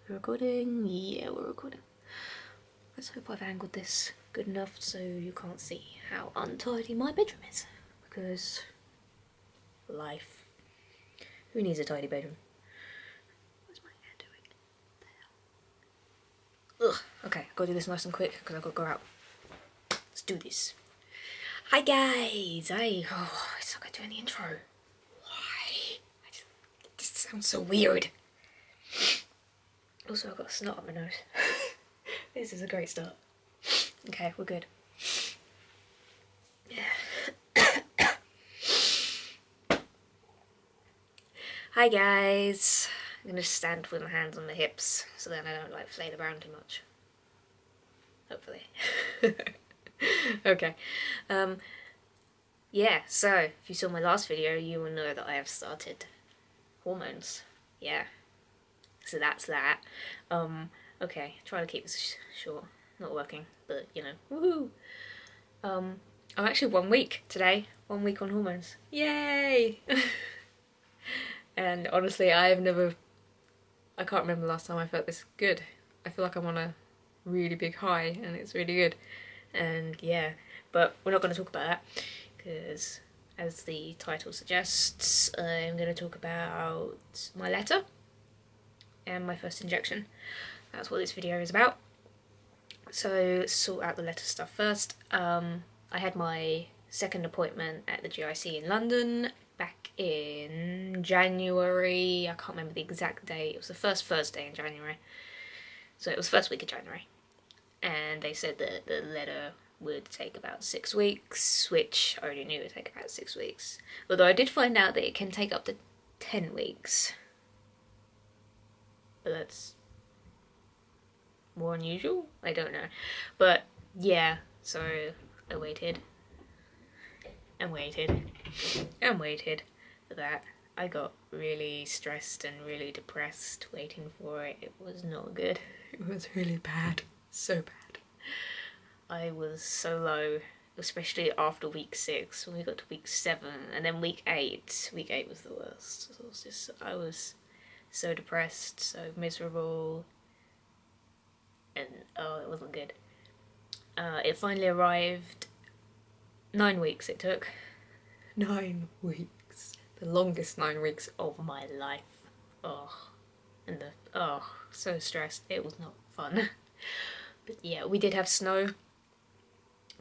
We're recording? Yeah, we're recording. Let's hope I've angled this good enough so you can't see how untidy my bedroom is. Because life. Who needs a tidy bedroom? What's my hair doing? Ugh. Okay, I've got to do this nice and quick because I've got to go out. Let's do this. Hi guys! Oh, it's not going to do any intro. Why? It just sounds so weird. Also, I've got a snot up my nose. This is a great start. Okay, we're good. Yeah. Hi guys. I'm gonna stand with my hands on my hips so then I don't like flail around too much. Hopefully. Okay. Yeah, so if you saw my last video, you will know that I have started hormones. Yeah. So that's that. Okay, try to keep this short. Not working, but you know, woohoo! I'm actually 1 week today. 1 week on hormones. Yay! And honestly, I can't remember the last time I felt this good. I feel like I'm on a really big high and it's really good. And yeah, but we're not going to talk about that because as the title suggests, I'm going to talk about my letter and my first injection. That's what this video is about. So let's sort out the letter stuff first. I had my second appointment at the GIC in London back in January. I can't remember the exact date. It was the first Thursday in January. So it was first week of January. And they said that the letter would take about 6 weeks, which I already knew would take about 6 weeks. Although I did find out that it can take up to 10 weeks. But that's more unusual? I don't know. But yeah, so I waited and waited and waited for that. I got really stressed and really depressed waiting for it. It was not good. It was really bad. So bad. I was so low, especially after week 6 when we got to week 7 and then week 8. Week 8 was the worst. I was so depressed, so miserable, and oh, it wasn't good. It finally arrived. 9 weeks it took. 9 weeks. The longest 9 weeks of my life. Oh, and so stressed. It was not fun. But yeah, we did have snow,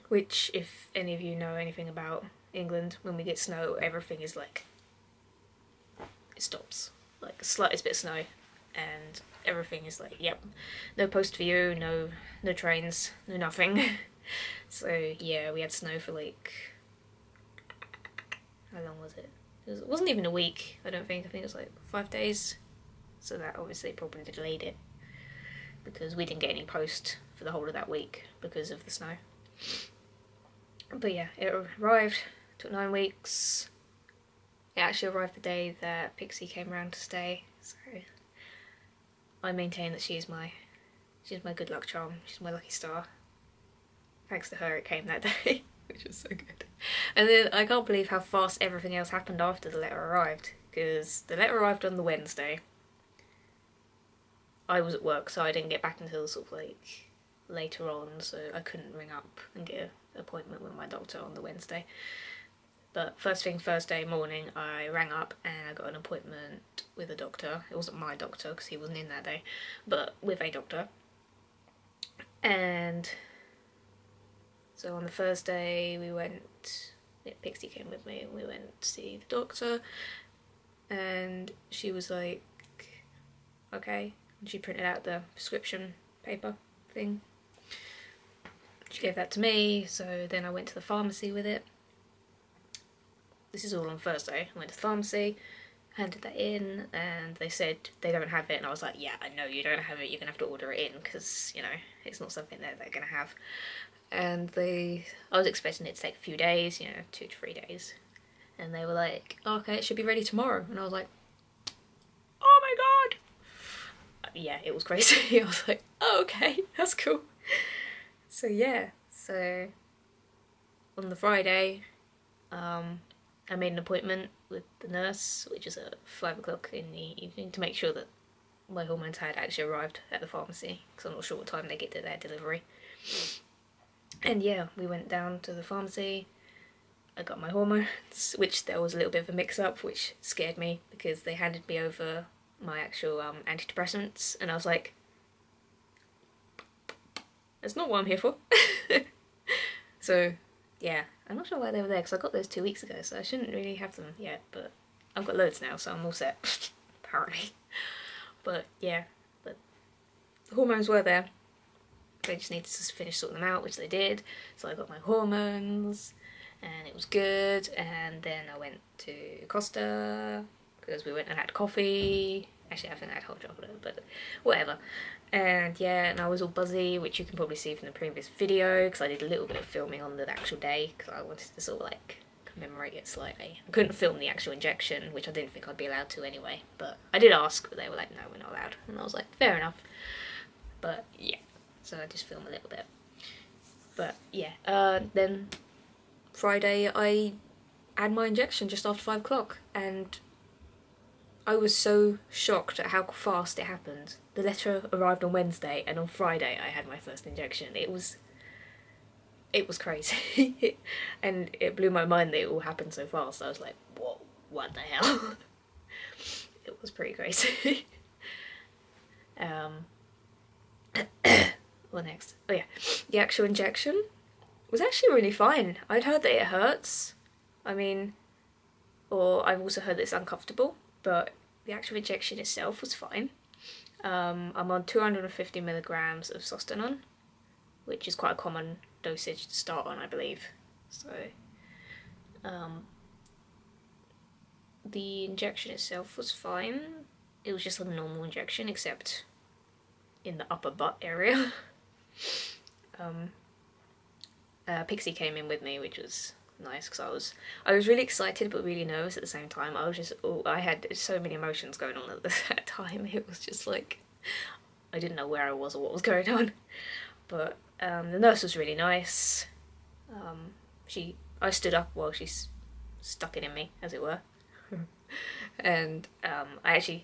which if any of you know anything about England, when we get snow, everything is like, it stops. Like the slightest bit of snow and everything is like, yep, no post for you, no trains, no nothing. So yeah, we had snow for like, how long was it? It wasn't even a week, I don't think. I think it was like 5 days. So that obviously probably delayed it because we didn't get any post for the whole of that week because of the snow. But yeah, it arrived, took 9 weeks. It actually arrived the day that Pixie came around to stay, so I maintain that she's my good luck charm. She's my lucky star. Thanks to her, it came that day, which was so good. And then I can't believe how fast everything else happened after the letter arrived, because the letter arrived on the Wednesday. I was at work, so I didn't get back until sort of like later on, so I couldn't ring up and get an appointment with my doctor on the Wednesday. But first thing Thursday morning, I rang up and I got an appointment with a doctor. It wasn't my doctor because he wasn't in that day, but with a doctor. And so on the Thursday we went, Pixie came with me, and we went to see the doctor and she was like, okay. And she printed out the prescription paper thing. She gave that to me, so then I went to the pharmacy with it. This is all on Thursday. I went to the pharmacy, handed that in, and they said they don't have it, and I was like, yeah, I know you don't have it, you're gonna have to order it in, because, you know, it's not something that they're gonna have. And I was expecting it to take a few days, you know, 2 to 3 days. And they were like, oh, okay, it should be ready tomorrow. And I was like, oh my god! Yeah, it was crazy. I was like, oh, okay, that's cool. So yeah, so on the Friday, I made an appointment with the nurse, which is at 5 o'clock in the evening, to make sure that my hormones had actually arrived at the pharmacy, because I'm not sure what time they get to their delivery. And yeah, we went down to the pharmacy. I got my hormones, which there was a little bit of a mix-up, which scared me, because they handed me over my actual antidepressants, and I was like, that's not what I'm here for. So yeah, I'm not sure why they were there, because I got those 2 weeks ago, so I shouldn't really have them yet, but I've got loads now, so I'm all set, apparently. But yeah, but the hormones were there. They just needed to finish sorting them out, which they did. So I got my hormones, and it was good. And then I went to Costa, because we went and had coffee. Actually, I haven't had hot chocolate, but whatever. And yeah, and I was all buzzy, which you can probably see from the previous video, because I did a little bit of filming on the actual day, because I wanted to sort of like commemorate it slightly. I couldn't film the actual injection, which I didn't think I'd be allowed to anyway, but I did ask, but they were like, no, we're not allowed. And I was like, fair enough. But yeah, so I just filmed a little bit. But yeah, then Friday I had my injection just after 5 o'clock, and I was so shocked at how fast it happened. The letter arrived on Wednesday, and on Friday I had my first injection. It was crazy. And it blew my mind that it all happened so fast. I was like, whoa, what the hell? It was pretty crazy. What next? Oh yeah, the actual injection was actually really fine. I'd heard that it hurts. I mean, or I've also heard that it's uncomfortable, but the actual injection itself was fine. I'm on 250 milligrams of Sostanon, which is quite a common dosage to start on, I believe. So, the injection itself was fine. It was just a normal injection, except in the upper butt area. Pixie came in with me, which was nice, because I was really excited but really nervous at the same time. I had so many emotions going on at that time. It was just like, I didn't know where I was or what was going on. But the nurse was really nice. I stood up while she stuck it in me, as it were. And I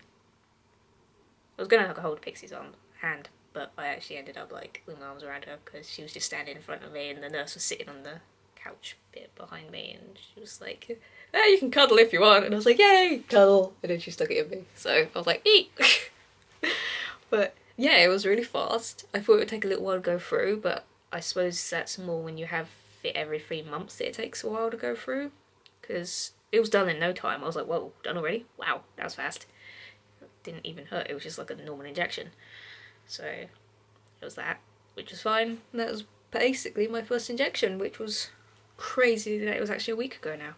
was gonna hold Pixie's hand, but I actually ended up like with my arms around her, because she was just standing in front of me, and the nurse was sitting on the couch bit behind me, and she was like, "Hey, you can cuddle if you want," and I was like, "Yay, cuddle!" And then she stuck it in me, so I was like, "Eat." But yeah, it was really fast. I thought it would take a little while to go through, but I suppose that's more when you have it every 3 months that it takes a while to go through, because it was done in no time. I was like, whoa, done already? Wow, that was fast. It didn't even hurt, it was just like a normal injection. So it was that, which was fine. And that was basically my first injection, which was crazy that it was actually a week ago now.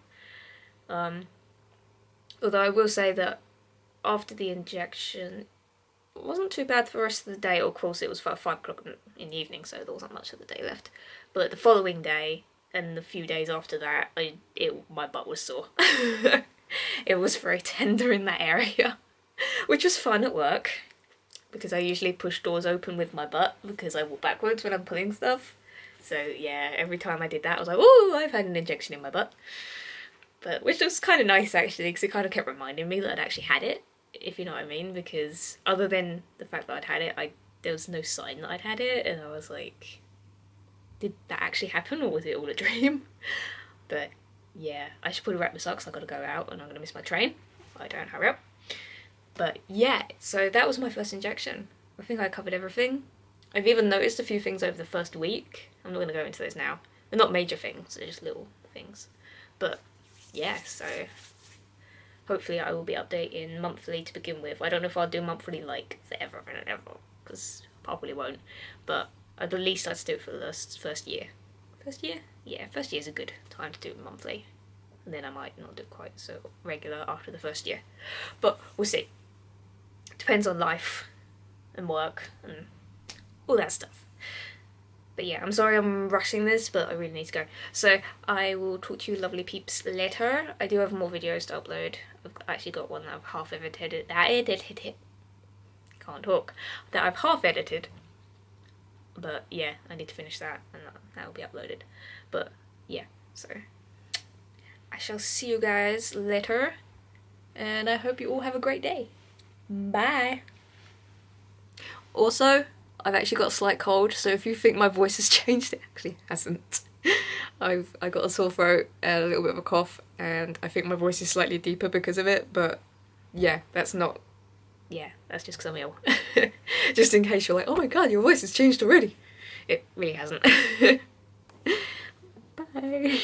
Although I will say that after the injection, it wasn't too bad for the rest of the day. Of course, it was 5 o'clock in the evening, so there wasn't much of the day left. But the following day and the few days after that, my butt was sore. It was very tender in that area, which was fun at work, because I usually push doors open with my butt, because I walk backwards when I'm pulling stuff. So yeah, every time I did that, I was like, oh, I've had an injection in my butt. But which was kind of nice, actually, because it kind of kept reminding me that I'd actually had it, if you know what I mean, because other than the fact that I'd had it, there was no sign that I'd had it, and I was like, did that actually happen, or was it all a dream? But yeah, I should probably wrap this up, because I've got to go out and I'm going to miss my train if I don't hurry up. But yeah, so that was my first injection. I think I covered everything. I've even noticed a few things over the first week. I'm not going to go into those now. They're not major things, they're just little things. But yeah, so hopefully I will be updating monthly to begin with. I don't know if I'll do monthly like forever and ever, because I probably won't. But at the least I'd do it for the first year. First year? Yeah, first year is a good time to do it monthly. And then I might not do it quite so regular after the first year. But we'll see. Depends on life and work and all that stuff. But yeah, I'm sorry I'm rushing this, but I really need to go. So I will talk to you lovely peeps later. I do have more videos to upload. I've actually got one that I've half edited. Can't talk. That I've half edited. But yeah, I need to finish that, and that will be uploaded. But yeah, so I shall see you guys later, and I hope you all have a great day. Bye! Also, I've actually got a slight cold, so if you think my voice has changed, it actually hasn't. I got a sore throat and a little bit of a cough, and I think my voice is slightly deeper because of it, but yeah, that's not... Yeah, that's just because I'm ill. Just in case you're like, oh my god, your voice has changed already. It really hasn't. Bye.